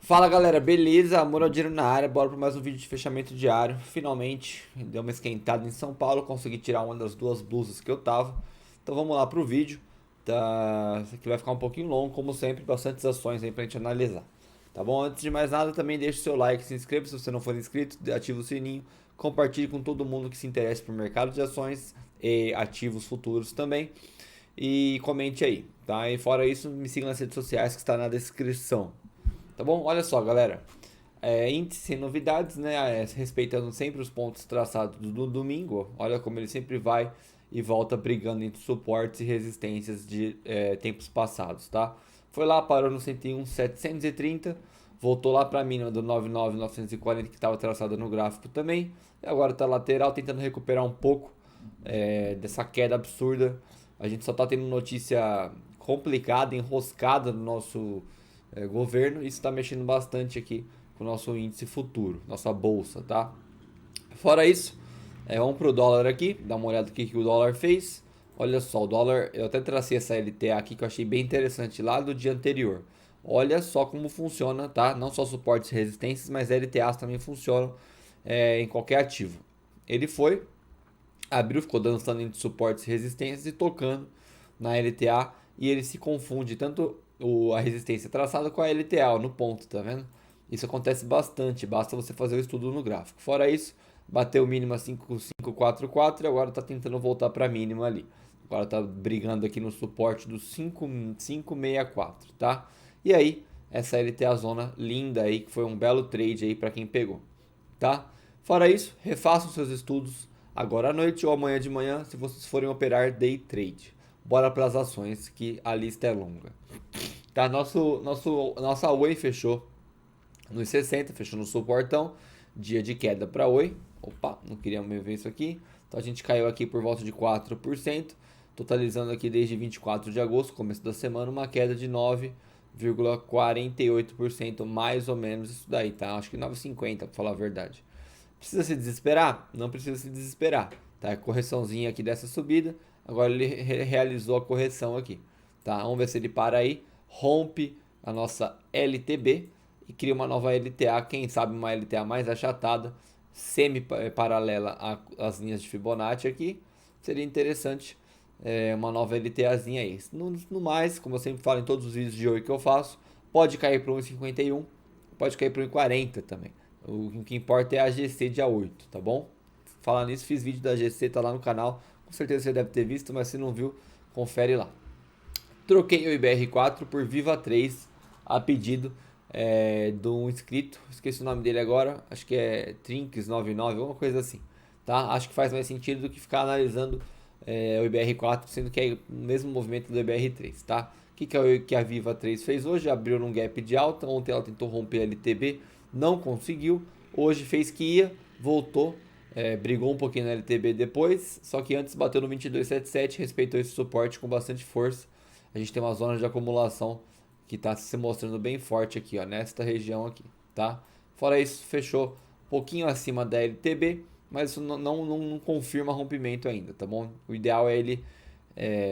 Fala galera, beleza? Moradiero na área, bora para mais um vídeo de fechamento diário. Finalmente, deu uma esquentada em São Paulo, consegui tirar uma das duas blusas que eu tava. Então vamos lá pro vídeo. Tá? Esse aqui vai ficar um pouquinho longo, como sempre, bastantes ações aí pra gente analisar. Tá bom? Antes de mais nada, também deixa o seu like, se inscreva se você não for inscrito, ativa o sininho, compartilhe com todo mundo que se interessa por mercado de ações e ativos futuros também. E comente aí, tá? E fora isso, me siga nas redes sociais que está na descrição. Tá bom? Olha só, galera. Índice sem novidades, né? Respeitando sempre os pontos traçados do domingo. Olha como ele sempre vai e volta brigando entre suportes e resistências de tempos passados, tá? Foi lá, parou no 101,730, voltou lá para a mínima do 99,940 que estava traçada no gráfico também. E agora está lateral, tentando recuperar um pouco dessa queda absurda. A gente só está tendo notícia complicada, enroscada no nosso governo. Isso está mexendo bastante aqui com o nosso índice futuro, nossa bolsa, tá? Fora isso, vamos pro dólar aqui, dá uma olhada no que o dólar fez. Olha só, o dólar, eu até tracei essa LTA aqui que eu achei bem interessante lá do dia anterior. Olha só como funciona, tá? Não só suportes e resistências, mas LTAs também funcionam em qualquer ativo. Ele foi, abriu, ficou dançando entre suportes e resistências e tocando na LTA e ele se confunde tanto a resistência traçada com a LTA no ponto, tá vendo? Isso acontece bastante, basta você fazer o estudo no gráfico. Fora isso, bateu o mínimo a 5,544 e agora está tentando voltar para a mínima ali. Agora está brigando aqui no suporte do 5,564, tá? E aí, essa LTA zona linda aí, que foi um belo trade aí para quem pegou, tá? Fora isso, refaçam seus estudos agora à noite ou amanhã de manhã, se vocês forem operar day trade. Bora para as ações, que a lista é longa. Tá, nossa Oi fechou nos 60, fechou no suportão. Dia de queda para Oi. Opa, não queria ver isso aqui. Então a gente caiu aqui por volta de 4%, totalizando aqui desde 24 de agosto, começo da semana, uma queda de 9,48%, mais ou menos isso daí, tá? Acho que 9,50 para falar a verdade. Precisa se desesperar? Não precisa se desesperar, tá? Correçãozinha aqui dessa subida. Agora ele realizou a correção aqui, tá? Vamos ver se ele para aí, rompe a nossa LTB e cria uma nova LTA, quem sabe uma LTA mais achatada, semi-paralela às linhas de Fibonacci aqui. Seria interessante uma nova LTAzinha aí. No mais, como eu sempre falo em todos os vídeos de hoje que eu faço, pode cair para 1,51, pode cair para 1,40 também. O que importa é a GC dia 8, tá bom? Falando nisso, fiz vídeo da GC, tá lá no canal. Com certeza você deve ter visto, mas se não viu, confere lá. Troquei o IBR4 por Viva 3 a pedido de um inscrito. Esqueci o nome dele agora. Acho que é Trinks99, alguma coisa assim. Tá? Acho que faz mais sentido do que ficar analisando o IBR4, sendo que é o mesmo movimento do IBR3. Tá? O que a Viva 3 fez hoje? Abriu num gap de alta. Ontem ela tentou romper a LTB, não conseguiu. Hoje fez que ia, voltou. Brigou um pouquinho na LTB depois, só que antes bateu no 22,77, respeitou esse suporte com bastante força. A gente tem uma zona de acumulação que está se mostrando bem forte aqui, ó, nesta região aqui, tá? Fora isso, fechou um pouquinho acima da LTB, mas isso não confirma rompimento ainda, tá bom? O ideal é ele,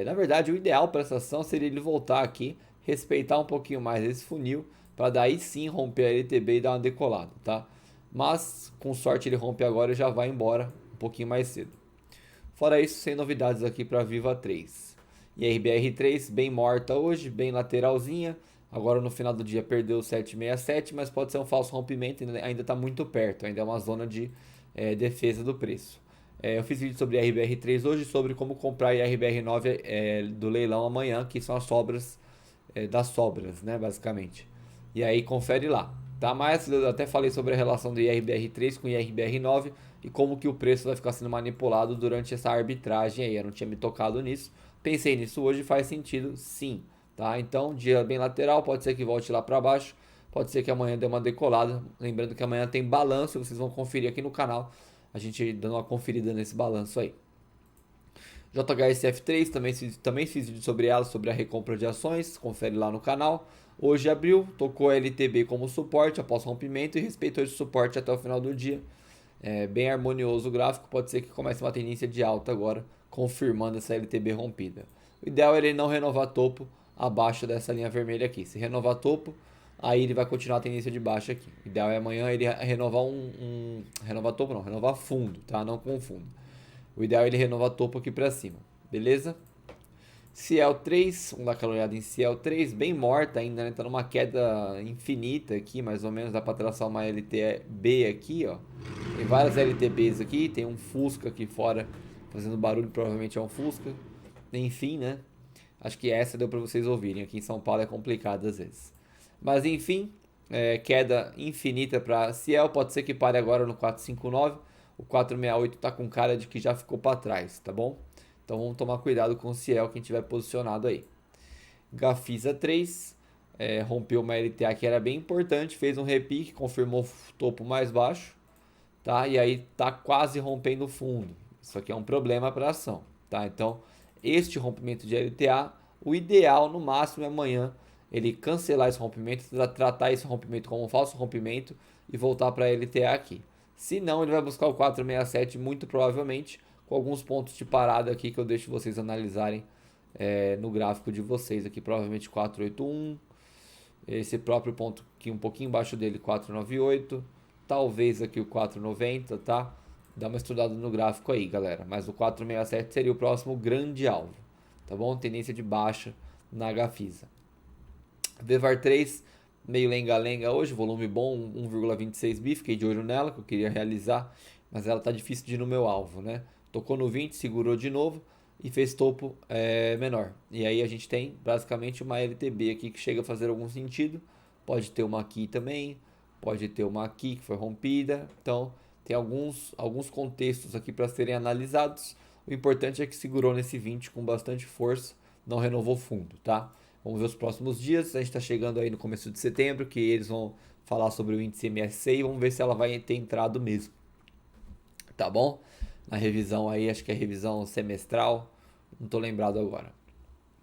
na verdade, o ideal para essa ação seria ele voltar aqui, respeitar um pouquinho mais esse funil, para daí sim romper a LTB e dar uma decolada, tá? Mas com sorte ele rompe agora e já vai embora um pouquinho mais cedo. Fora isso, sem novidades aqui para Viva 3. E a RBR3 bem morta hoje, bem lateralzinha. Agora no final do dia perdeu 7,67, mas pode ser um falso rompimento, ainda está muito perto, ainda é uma zona de defesa do preço. Eu fiz vídeo sobre a RBR3 hoje, sobre como comprar a RBR9 do leilão amanhã, que são as sobras das sobras, né, basicamente. E aí confere lá, tá? Mas eu até falei sobre a relação do IRBR3 com o IRBR9 e como que o preço vai ficar sendo manipulado durante essa arbitragem aí. Eu não tinha me tocado nisso. Pensei nisso hoje, faz sentido sim, tá? Então, dia bem lateral, pode ser que volte lá para baixo, pode ser que amanhã dê uma decolada. Lembrando que amanhã tem balanço, vocês vão conferir aqui no canal, a gente dando uma conferida nesse balanço aí. JHSF3, também fiz vídeo sobre ela, sobre a recompra de ações, confere lá no canal. Hoje abriu, tocou a LTB como suporte após rompimento e respeitou esse suporte até o final do dia. Bem harmonioso o gráfico, pode ser que comece uma tendência de alta agora, confirmando essa LTB rompida. O ideal é ele não renovar topo abaixo dessa linha vermelha aqui. Se renovar topo, aí ele vai continuar a tendência de baixa aqui. O ideal é amanhã ele renovar renovar topo não, renovar fundo, tá? Não confundo. O ideal é ele renovar topo aqui pra cima, beleza? Ciel 3, vamos dar aquela olhada em Ciel 3, bem morta ainda, né? Tá numa queda infinita aqui, mais ou menos, dá pra traçar uma LTB aqui, ó. Tem várias LTBs aqui, tem um Fusca aqui fora fazendo barulho, provavelmente é um Fusca. Enfim, né? Acho que essa deu pra vocês ouvirem, aqui em São Paulo é complicado às vezes. Mas enfim, queda infinita para Ciel, pode ser que pare agora no 459. O 468 tá com cara de que já ficou para trás, tá bom? Então vamos tomar cuidado com o Ciel, quem tiver posicionado aí. Gafisa 3, rompeu uma LTA que era bem importante, fez um repique, confirmou o topo mais baixo, tá? E aí tá quase rompendo o fundo. Isso aqui é um problema para a ação, tá? Então, este rompimento de LTA, o ideal no máximo é amanhã ele cancelar esse rompimento, tratar esse rompimento como um falso rompimento e voltar para a LTA aqui. Se não, ele vai buscar o 467 muito provavelmente, com alguns pontos de parada aqui que eu deixo vocês analisarem no gráfico de vocês aqui, provavelmente 481, esse próprio ponto aqui um pouquinho embaixo dele, 498, talvez aqui o 490, tá? Dá uma estudada no gráfico aí, galera. Mas o 467 seria o próximo grande alvo, tá bom? Tendência de baixa na Gafisa. Vevar 3, meio lenga-lenga hoje, volume bom, 1,26 bi, fiquei de olho nela, que eu queria realizar, mas ela tá difícil de ir no meu alvo, né? Tocou no 20, segurou de novo e fez topo menor. E aí a gente tem basicamente uma LTB aqui que chega a fazer algum sentido, pode ter uma aqui também, pode ter uma aqui que foi rompida, então tem alguns contextos aqui para serem analisados. O importante é que segurou nesse 20 com bastante força, não renovou fundo, tá? Vamos ver os próximos dias. A gente está chegando aí no começo de setembro, que eles vão falar sobre o índice MSCI. Vamos ver se ela vai ter entrado mesmo. Tá bom? Na revisão aí, acho que é revisão semestral. Não tô lembrado agora.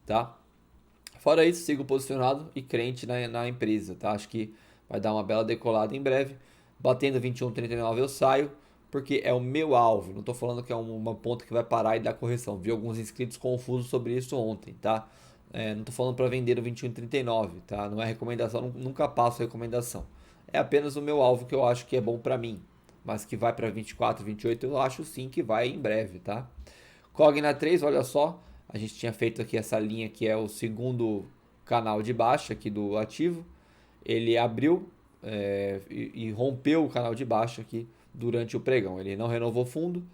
Tá? Fora isso, sigo posicionado e crente na empresa, tá? Acho que vai dar uma bela decolada em breve. Batendo 21,39 eu saio, porque é o meu alvo. Não tô falando que é uma ponta que vai parar e dar correção. Vi alguns inscritos confusos sobre isso ontem, tá? Não tô falando para vender o 21,39, tá? Não é recomendação, nunca passo recomendação. É apenas o meu alvo que eu acho que é bom para mim, mas que vai para 24, 28 eu acho sim que vai em breve, tá? Cogna 3, olha só, a gente tinha feito aqui essa linha que é o segundo canal de baixa aqui do ativo. Ele abriu e rompeu o canal de baixa aqui durante o pregão. Ele não renovou fundo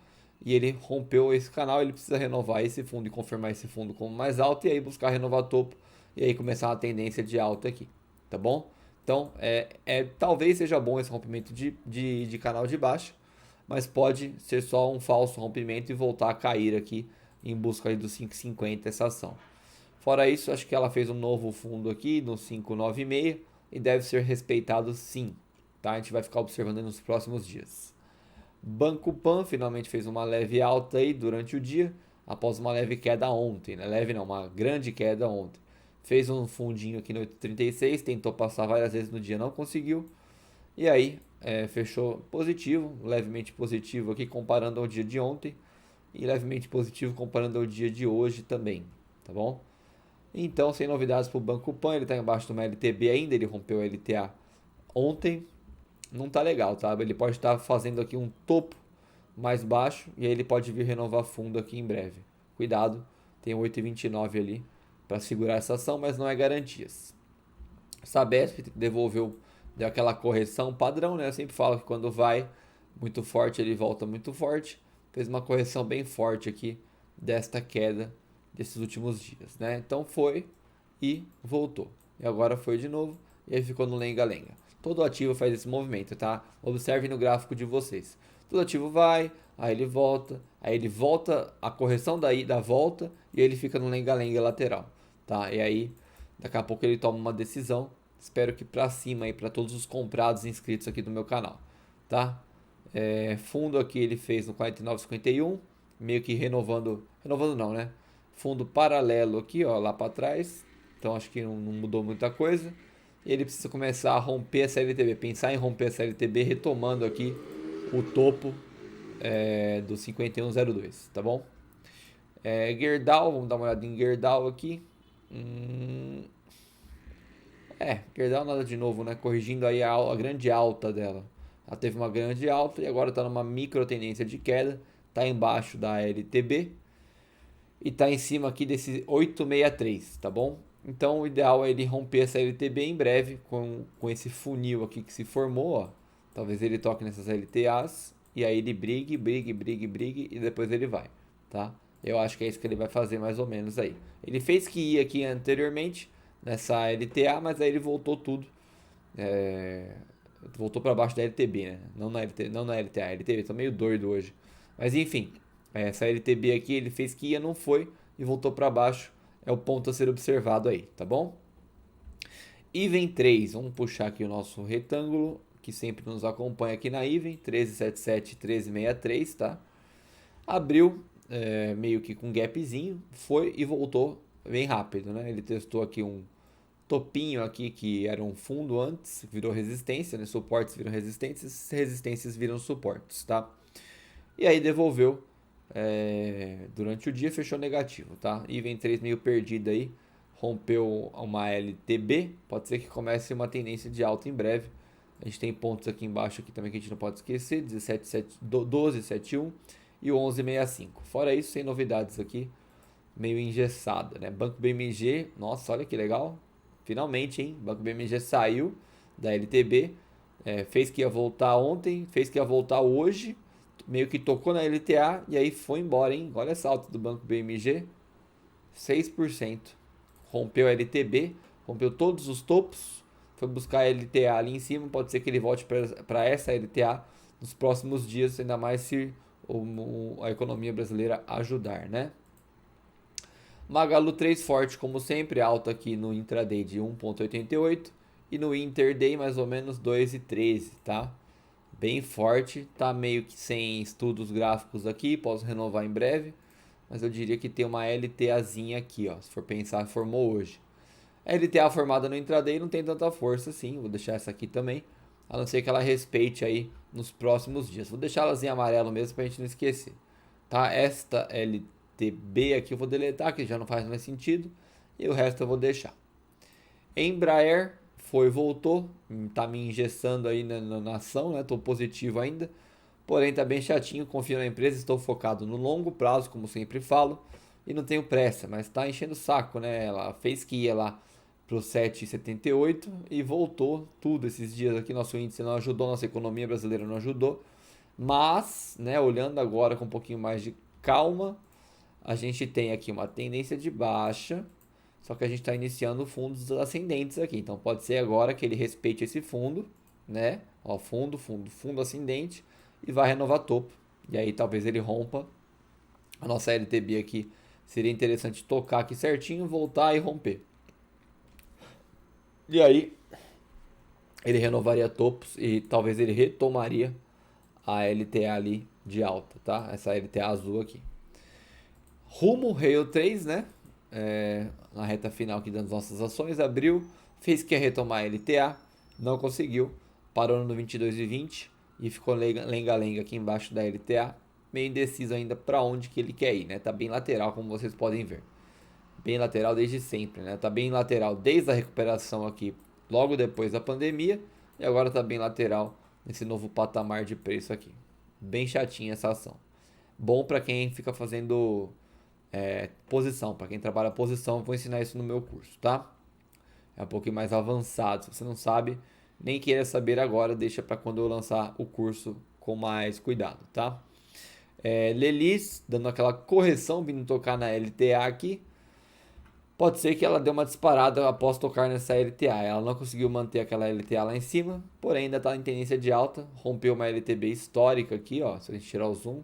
e ele rompeu esse canal. Ele precisa renovar esse fundo e confirmar esse fundo como mais alto e aí buscar renovar topo e aí começar uma tendência de alta aqui, tá bom? Então, talvez seja bom esse rompimento de canal de baixa, mas pode ser só um falso rompimento e voltar a cair aqui em busca aí dos 5,50 essa ação. Fora isso, acho que ela fez um novo fundo aqui no 596 e deve ser respeitado sim, tá? A gente vai ficar observando nos próximos dias. Banco Pan finalmente fez uma leve alta aí durante o dia, após uma leve queda ontem, né? Leve não, uma grande queda ontem. Fez um fundinho aqui no 8,36, tentou passar várias vezes no dia, não conseguiu. E aí, fechou positivo, levemente positivo aqui comparando ao dia de ontem e levemente positivo comparando ao dia de hoje também, tá bom? Então, sem novidades para o Banco Pan, ele está embaixo de uma LTB ainda, ele rompeu a LTA ontem, não tá legal, tá? Ele pode estar fazendo aqui um topo mais baixo e aí ele pode vir renovar fundo aqui em breve. Cuidado, tem 8,29 ali para segurar essa ação, mas não é garantias. Sabesp devolveu, deu aquela correção padrão, né? Eu sempre falo que quando vai muito forte, ele volta muito forte. Fez uma correção bem forte aqui desta queda desses últimos dias, né? Então foi e voltou. E agora foi de novo e aí ficou no lenga-lenga. Todo ativo faz esse movimento, tá? Observe no gráfico de vocês. Todo ativo vai, aí ele volta, a correção daí da volta e ele fica no lenga-lenga lateral, tá? E aí daqui a pouco ele toma uma decisão. Espero que para cima aí para todos os comprados inscritos aqui do meu canal, tá? Fundo aqui ele fez no 49,51, meio que renovando não, né? Fundo paralelo aqui, ó, lá para trás. Então acho que não mudou muita coisa. E ele precisa começar a romper essa LTB, pensar em romper essa LTB, retomando aqui o topo do 51,02, tá bom? Gerdau, vamos dar uma olhada em Gerdau aqui. Gerdau nada de novo, né? Corrigindo aí a grande alta dela. Ela teve uma grande alta e agora está numa micro tendência de queda. Está embaixo da LTB e está em cima aqui desse 863, tá bom? Então o ideal é ele romper essa LTB em breve com esse funil aqui que se formou, ó. Talvez ele toque nessas LTAs e aí ele brigue e depois ele vai, tá? Eu acho que é isso que ele vai fazer mais ou menos aí. Ele fez que ia aqui anteriormente nessa LTA, mas aí ele voltou tudo. Voltou para baixo da LTB, né? Não na LTA. A LTB tá meio doido hoje. Mas enfim, essa LTB aqui ele fez que ia, não foi e voltou para baixo. É o ponto a ser observado aí, tá bom? Even 3, vamos puxar aqui o nosso retângulo que sempre nos acompanha aqui na Even, 1377, 1363, tá? Abriu meio que com gapzinho, foi e voltou bem rápido, né? Ele testou aqui um topinho aqui que era um fundo antes, virou resistência, né? Suportes viram resistências, resistências viram suportes, tá? E aí devolveu durante o dia, fechou negativo, tá? Even 3 meio perdido aí, rompeu uma LTB, pode ser que comece uma tendência de alta em breve. A gente tem pontos aqui embaixo aqui também que a gente não pode esquecer, 1271 e o 1165. Fora isso, sem novidades aqui, meio engessada, né? Banco BMG, nossa, olha que legal. Finalmente, hein? Banco BMG saiu da LTB, fez que ia voltar ontem, fez que ia voltar hoje, meio que tocou na LTA e aí foi embora, hein? Olha essa alta do Banco BMG, 6%. Rompeu a LTB, rompeu todos os topos, foi buscar a LTA ali em cima, pode ser que ele volte para essa LTA nos próximos dias, ainda mais se a economia brasileira ajudar, né? Magalu 3 forte, como sempre, alta aqui no intraday de 1,88 e no interday mais ou menos 2,13, tá? Bem forte, tá meio que sem estudos gráficos aqui, posso renovar em breve, mas eu diria que tem uma LTAzinha aqui, ó, se for pensar, formou hoje. A LTA formada no intraday não tem tanta força assim, vou deixar essa aqui também, a não ser que ela respeite aí nos próximos dias. Vou deixar elas em amarelo mesmo pra gente não esquecer, tá? Esta LTB aqui eu vou deletar, que já não faz mais sentido, e o resto eu vou deixar. Embraer voltou, tá me engessando aí na ação, né? Tô positivo ainda, porém tá bem chatinho, confio na empresa, estou focado no longo prazo, como sempre falo, e não tenho pressa, mas tá enchendo o saco, né? Ela fez que ia lá pro 7,78 e voltou tudo esses dias aqui, nosso índice não ajudou, nossa economia brasileira não ajudou, mas, né, olhando agora com um pouquinho mais de calma, a gente tem aqui uma tendência de baixa, só que a gente está iniciando fundos ascendentes aqui. Então pode ser agora que ele respeite esse fundo, né? Ó, fundo ascendente e vai renovar topo. E aí talvez ele rompa a nossa LTB aqui. Seria interessante tocar aqui certinho, voltar e romper. E aí ele renovaria topos e talvez ele retomaria a LTA ali de alta, tá? Essa LTA azul aqui. Rumo Rail 3, né? Na reta final aqui das nossas ações, abriu, fez que ia retomar a LTA, não conseguiu, parou no 22,20 e ficou lenga-lenga aqui embaixo da LTA, meio indeciso ainda para onde que ele quer ir, né? Tá bem lateral, como vocês podem ver. Bem lateral desde sempre, né? Tá bem lateral desde a recuperação aqui, logo depois da pandemia, e agora tá bem lateral nesse novo patamar de preço aqui. Bem chatinha essa ação. Bom para quem fica fazendo posição, para quem trabalha posição, vou ensinar isso no meu curso, tá? É um pouquinho mais avançado, se você não sabe, nem queira saber agora, deixa para quando eu lançar o curso com mais cuidado, tá? Lelis, dando aquela correção, vindo tocar na LTA aqui, pode ser que ela dê uma disparada após tocar nessa LTA, ela não conseguiu manter aquela LTA lá em cima, porém ainda está em tendência de alta, rompeu uma LTB histórica aqui, ó, se a gente tirar o zoom,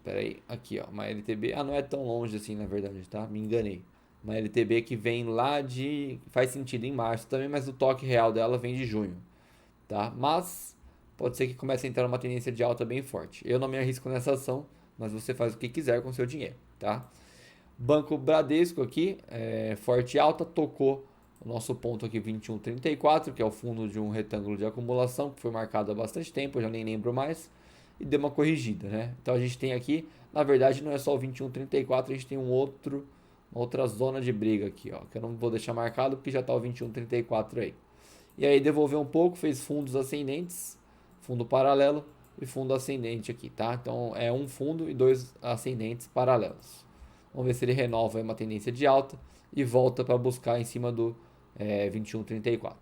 pera aí, aqui ó, uma LTB, não é tão longe assim na verdade, tá? Me enganei. Uma LTB que vem lá de, faz sentido em março também, mas o toque real dela vem de junho, tá? Mas pode ser que comece a entrar uma tendência de alta bem forte. Eu não me arrisco nessa ação, mas você faz o que quiser com seu dinheiro, tá? Banco Bradesco aqui, forte alta, tocou o nosso ponto aqui 21,34, que é o fundo de um retângulo de acumulação, que foi marcado há bastante tempo, eu já nem lembro mais, e deu uma corrigida, né? Então a gente tem aqui, na verdade não é só o 21,34, a gente tem um outro uma outra zona de briga aqui, ó, que eu não vou deixar marcado porque já está o 21,34 aí. E aí devolveu um pouco, fez fundos ascendentes, fundo paralelo e fundo ascendente aqui, tá? Então é um fundo e dois ascendentes paralelos. Vamos ver se ele renova uma tendência de alta e volta para buscar em cima do 21,34.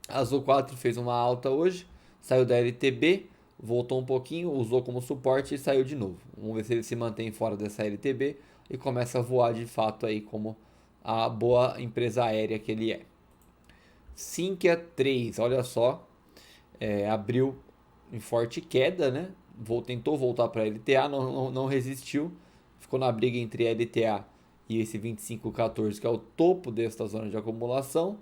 Azul 4 fez uma alta hoje, saiu da LTB, voltou um pouquinho, usou como suporte e saiu de novo. Vamos ver se ele se mantém fora dessa LTB e começa a voar de fato aí como a boa empresa aérea que ele é. Sinqia 3, olha só, abriu em forte queda, né? Tentou voltar para a LTA, não resistiu, ficou na briga entre a LTA e esse 25,14 que é o topo desta zona de acumulação.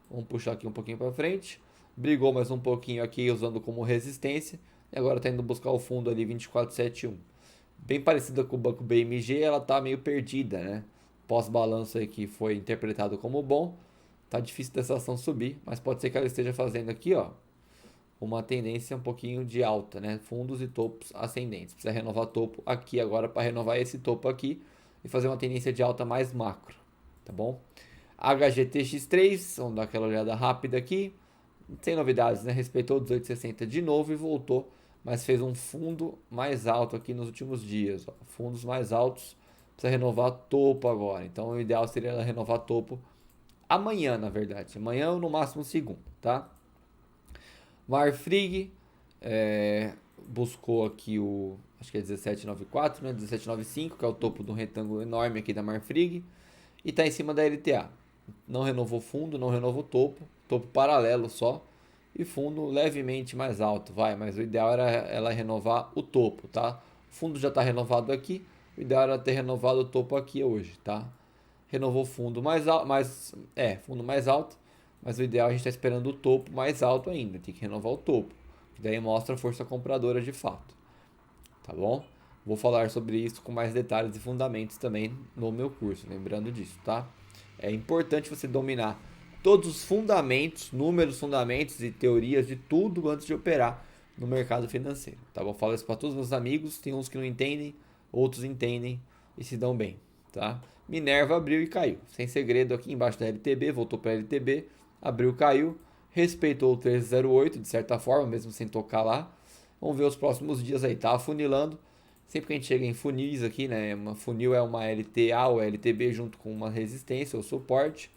Vamos puxar aqui um pouquinho para frente. Brigou mais um pouquinho aqui usando como resistência. E agora está indo buscar o fundo ali 24,71. Bem parecida com o banco BMG, ela está meio perdida, né? Pós-balanço aí que foi interpretado como bom. Tá difícil dessa ação subir, mas pode ser que ela esteja fazendo aqui, ó, uma tendência um pouquinho de alta, né? Fundos e topos ascendentes. Precisa renovar topo aqui agora para renovar esse topo aqui e fazer uma tendência de alta mais macro, tá bom? HGTX3, vamos dar aquela olhada rápida aqui. Sem novidades, né? Respeitou 18,60 de novo e voltou, mas fez um fundo mais alto aqui nos últimos dias. Ó. Fundos mais altos, precisa renovar topo agora. Então o ideal seria ela renovar topo amanhã, na verdade. Amanhã ou no máximo segunda, tá? Marfrig buscou aqui o, acho que é 17,94, né? 17,95, que é o topo de um retângulo enorme aqui da Marfrig. E está em cima da LTA. Não renovou fundo, não renovou topo paralelo só. E fundo levemente mais alto, mas o ideal era ela renovar o topo, tá? O fundo já está renovado aqui, o ideal era ter renovado o topo aqui hoje, tá? Renovou fundo mais alto, fundo mais alto, mas o ideal a gente está esperando o topo mais alto ainda, tem que renovar o topo, que daí mostra a força compradora de fato, tá bom? Vou falar sobre isso com mais detalhes e fundamentos também no meu curso, lembrando disso, tá? É importante você dominar todos os fundamentos, números, fundamentos e teorias de tudo antes de operar no mercado financeiro, tá bom? Falo isso para todos os meus amigos, tem uns que não entendem, outros entendem e se dão bem, tá? Minerva abriu e caiu, sem segredo aqui embaixo da LTB, voltou para a LTB, abriu, caiu, respeitou o 1308 de certa forma, mesmo sem tocar lá. Vamos ver os próximos dias aí, tá afunilando. Sempre que a gente chega em funis aqui, né? Funil é uma LTA ou LTB junto com uma resistência ou suporte.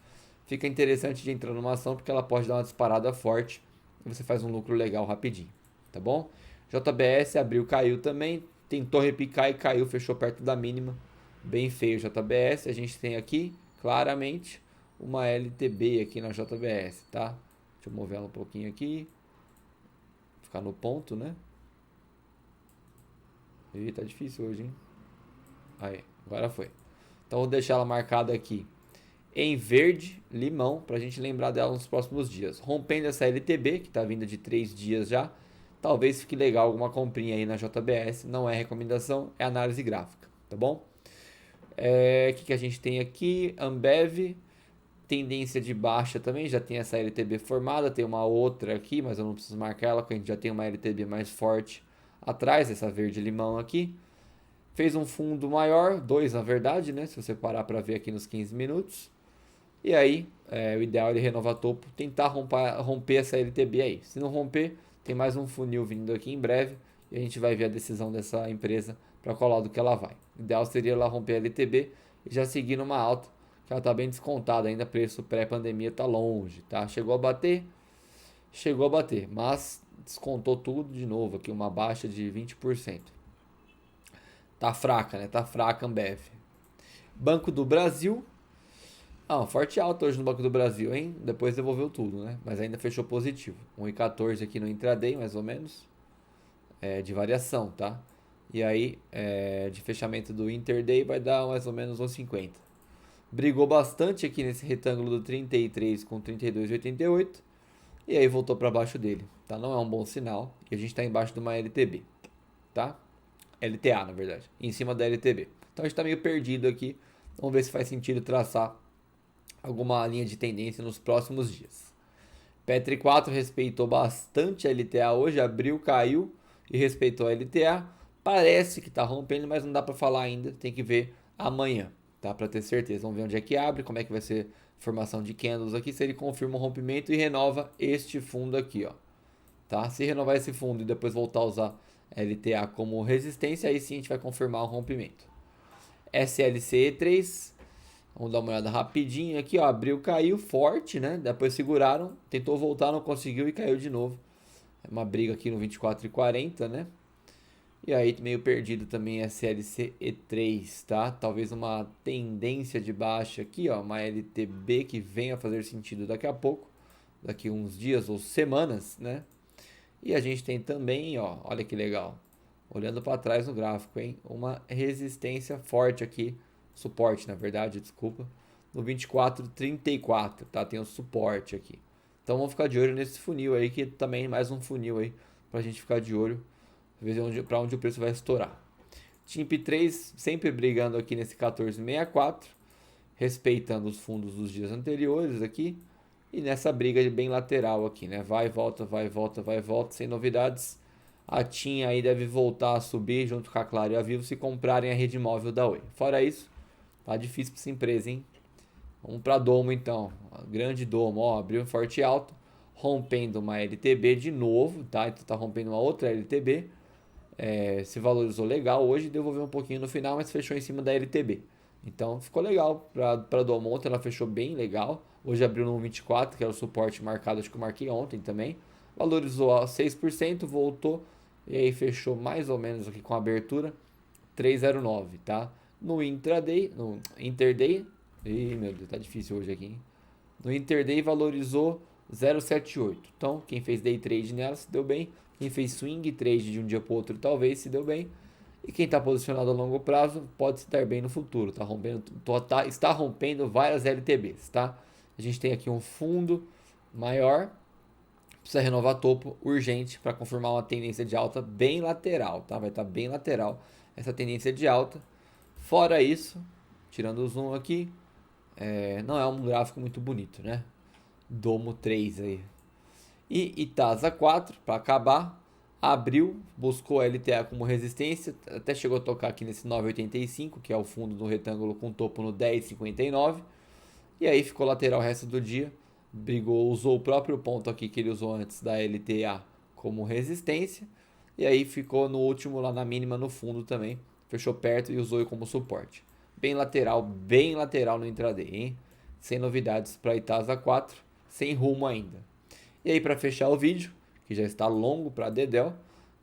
Fica interessante de entrar numa ação porque ela pode dar uma disparada forte e você faz um lucro legal rapidinho, tá bom? JBS abriu, caiu também, tentou repicar e caiu, fechou perto da mínima. Bem feio o JBS. A gente tem aqui claramente uma LTB aqui na JBS, tá? Deixa eu mover ela um pouquinho aqui. Ficar no ponto, né? Ih, tá difícil hoje, hein? Aí, agora foi. Então vou deixar ela marcada aqui em verde, limão, pra gente lembrar dela nos próximos dias. Rompendo essa LTB, que tá vindo de 3 dias já, talvez fique legal alguma comprinha aí na JBS. Não é recomendação, é análise gráfica, tá bom? O que a gente tem aqui? Ambev, tendência de baixa também, já tem essa LTB formada, tem uma outra aqui, mas eu não preciso marcar ela, porque a gente já tem uma LTB mais forte atrás, essa verde-limão aqui. Fez um fundo maior, dois na verdade, né? Se você parar para ver aqui nos 15 minutos. E aí, o ideal é ele renovar topo, tentar romper essa LTB aí. Se não romper, tem mais um funil vindo aqui em breve e a gente vai ver a decisão dessa empresa para qual lado que ela vai. O ideal seria ela romper a LTB e já seguir numa alta, que ela está bem descontada ainda, preço pré-pandemia está longe, tá? Chegou a bater, mas descontou tudo de novo aqui, uma baixa de 20%. Tá fraca, né? Tá fraca a Ambev. Banco do Brasil. Forte alta hoje no Banco do Brasil, hein? Depois devolveu tudo, né? Mas ainda fechou positivo. 1,14 aqui no intraday, mais ou menos. De variação, tá? E aí, de fechamento do interday vai dar mais ou menos 1,50. Brigou bastante aqui nesse retângulo do 33 com 32,88. E aí voltou para baixo dele, tá? Não é um bom sinal. E a gente está embaixo de uma LTB, tá? LTA, na verdade. Em cima da LTB. Então a gente está meio perdido aqui. Vamos ver se faz sentido traçar alguma linha de tendência nos próximos dias. Petri 4 respeitou bastante a LTA hoje. Abriu, caiu e respeitou a LTA. Parece que está rompendo, mas não dá para falar ainda. Tem que ver amanhã, tá? Para ter certeza. Vamos ver onde é que abre, como é que vai ser a formação de candles aqui, se ele confirma o rompimento e renova este fundo aqui, ó, tá? Se renovar esse fundo e depois voltar a usar LTA como resistência, aí sim a gente vai confirmar o rompimento. SLCE3, vamos dar uma olhada rapidinho aqui, ó, abriu, caiu forte, né? Depois seguraram, tentou voltar, não conseguiu e caiu de novo. É uma briga aqui no 24,40, né? E aí meio perdido também SLC E3, tá? Talvez uma tendência de baixa aqui, ó, uma LTB que venha a fazer sentido daqui a pouco, daqui uns dias ou semanas, né? E a gente tem também, ó, olha que legal, olhando para trás no gráfico, hein? Uma resistência forte aqui, suporte na verdade, desculpa, no 24,34, tá? Tem o suporte aqui. Então vamos ficar de olho nesse funil aí, que também é mais um funil aí pra gente ficar de olho, ver para onde o preço vai estourar. TIMP3 sempre brigando aqui nesse 14,64, respeitando os fundos dos dias anteriores aqui. E nessa briga bem lateral aqui, né? Vai, volta, vai, volta, vai, volta, sem novidades. A TIM aí deve voltar a subir junto com a Claro e a Vivo se comprarem a rede móvel da Oi. Fora isso, tá difícil para essa empresa, hein? Vamos para Domo então. A grande Domo, ó, abriu um forte alto, rompendo uma LTB de novo, tá? Então tá rompendo uma outra LTB. Se valorizou legal hoje, devolveu um pouquinho no final, mas fechou em cima da LTB. Então ficou legal para Domo. Ontem ela fechou bem legal. Hoje abriu no 24, que era o suporte marcado, acho que eu marquei ontem também. Valorizou a 6%, voltou e aí fechou mais ou menos aqui com a abertura 3,09, tá? No intraday, no interday, ih, meu Deus, tá difícil hoje aqui, hein? No interday valorizou 0,78. Então, quem fez day trade nela se deu bem. Quem fez swing trade de um dia para o outro talvez se deu bem. E quem está posicionado a longo prazo pode se dar bem no futuro. Está rompendo várias LTBs, tá? A gente tem aqui um fundo maior, precisa renovar topo urgente para confirmar uma tendência de alta bem lateral, tá? Vai estar bem lateral essa tendência de alta. Fora isso, tirando o zoom aqui, não é um gráfico muito bonito, né? Domo 3 aí. E Itasa 4, para acabar, abriu, buscou a LTA como resistência, até chegou a tocar aqui nesse 9,85, que é o fundo do retângulo com topo no 10,59. E aí ficou lateral o resto do dia, brigou, usou o próprio ponto aqui que ele usou antes da LTA como resistência. E aí ficou no último lá na mínima no fundo também, fechou perto e usou como suporte. Bem lateral no intraday, hein? Sem novidades para Itasa 4, sem rumo ainda. E aí para fechar o vídeo, que já está longo para Dedel,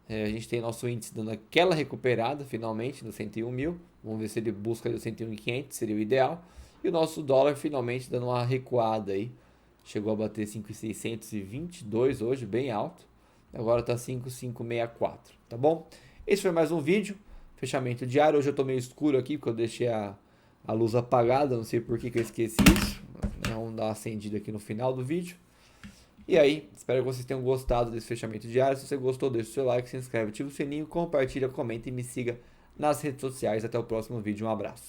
a gente tem nosso índice dando aquela recuperada finalmente no 101 mil. Vamos ver se ele busca o 101.500, seria o ideal. E o nosso dólar finalmente dando uma recuada aí. Chegou a bater 5.622 hoje, bem alto. Agora está 5.564, tá bom? Esse foi mais um vídeo, fechamento diário. Hoje eu estou meio escuro aqui, porque eu deixei a luz apagada. Não sei por que eu esqueci isso. Vamos dar uma acendida aqui no final do vídeo. E aí, espero que vocês tenham gostado desse fechamento diário. Se você gostou, deixa o seu like, se inscreve, ativa o sininho, compartilha, comenta e me siga nas redes sociais. Até o próximo vídeo. Um abraço.